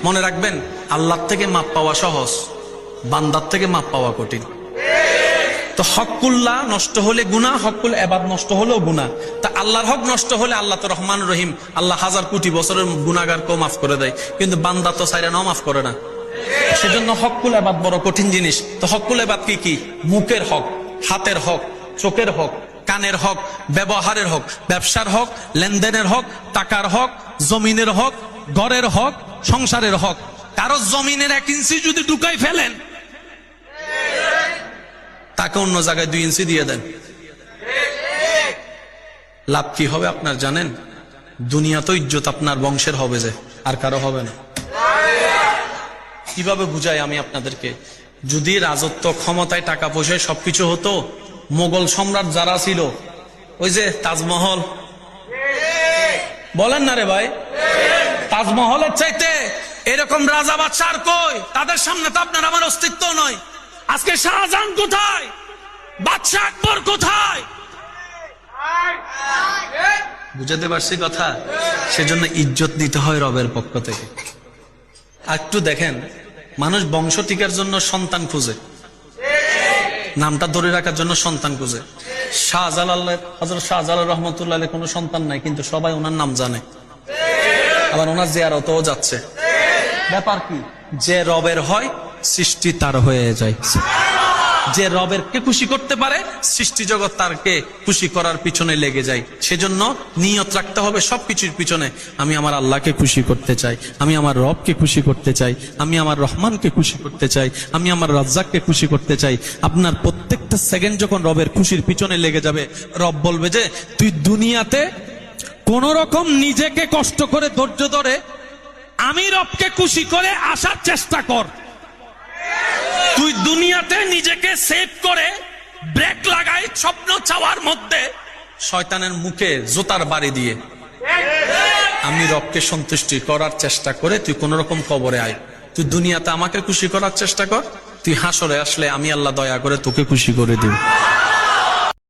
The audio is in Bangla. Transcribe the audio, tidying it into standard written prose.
মনে রাখবেন, আল্লাহর থেকে মাপ পাওয়া সহজ, বান্দার থেকে মাপ পাওয়া কঠিন। তো হকুল্লাহ নষ্ট হলে গুনাহ, হকুল এবাদ নষ্ট হলেও গুনাহ। তা আল্লাহর হক নষ্ট হলে আল্লাহ তো রহমান রহিম, আল্লাহ হাজার কোটি বছরের গুনাহগারকেও মাফ করে দেয়, কিন্তু বান্দা তো চাইরা নাও মাফ করে না। সেজন্য হকুল এবাদ বড় কঠিন জিনিস। তো হকুল এবাদ কি কি? মুখের হক, হাতের হক, চোখের হক, কানের হক, ব্যবহারের হক, ব্যবসার হক, লেনদেনের হক, টাকার হক, জমিনের হক, ঘরের হক, সংসারের হক। কারো জমিনের 1 ইঞ্চি যদি ঢুকাই ফেলেন, তাকে অন্য জায়গায় 2 ইঞ্চি দিয়ে দেন, লাভ কি হবে আপনার জানেন? দুনিয়া তো ইজ্জত আপনার বংশের হবে, যে আর কারো হবে না। কিভাবে বুঝাই আমি আপনাদেরকে? যদি রাজত্ব, ক্ষমতায়, টাকা পয়সায় সবকিছু হতো, মোগল সম্রাট যারা ছিল, ওই যে তাজমহল, বলেন না রে ভাই, তাজমহলের চাইতে এরকম রাজা বাদশাহ আর কই? তাদের সামনে তো আপনার আমার অস্তিত্ব নয়। আজকে শাহজাহান কোথায়? বাদশাহ আকবর কোথায়? বুঝাতে পারছি কথা? সেজন্য ইজ্জত দিতে হয় রবের পক্ষ থেকে। একটু দেখেন, মানুষ বংশ টিকার জন্য সন্তান খুঁজে, নামটা ধরে রাখার জন্য সন্তান খুঁজে। শাহজালালের, হযরত শাহজালাল রহমতুল্লাহ আলাইহি কোনো সন্তান নাই, কিন্তু সবাই ওনার নাম জানে, আবার ওনার জিয়ারতও যাচ্ছে। ব্যাপার কি? যে রবের হয় সৃষ্টি তার হয়ে যায়। যে রবের কে খুশি করতে পারে, সৃষ্টি জগৎ তারকে খুশি করার পিছনে লেগে যায়। সেজন্য নিয়ত রাখতে হবে সবকিছুর পিছনে, আমি আমার আল্লাহকে খুশি করতে চাই, আমি আমার রবকে খুশি করতে চাই, আমি আমার রহমানকে খুশি করতে চাই, আমি আমার রাজ্জাককে খুশি করতে চাই। আপনার প্রত্যেকটা সেকেন্ড যখন রবের খুশির পিছনে লেগে যাবে, রব বলবে যে তুই দুনিয়াতে কোন রকম নিজেকে কষ্ট করে ধৈর্য ধরে আমি রবকে খুশি করে আসার চেষ্টা কর। তুই দুনিয়াতে নিজেকে সেভ করে ব্রেক লাগাই স্বপ্ন চাওয়ার মধ্যে শয়তানের মুখে জুতার বাড়ি দিয়ে আমি রবকে সন্তুষ্টি করার চেষ্টা করে তুই কোন রকম কবরে আয়। তুই দুনিয়াতে আমাকে খুশি করার চেষ্টা কর, তুই হাসরে আসলে আমি আল্লাহ দয়া করে তোকে খুশি করে দিব।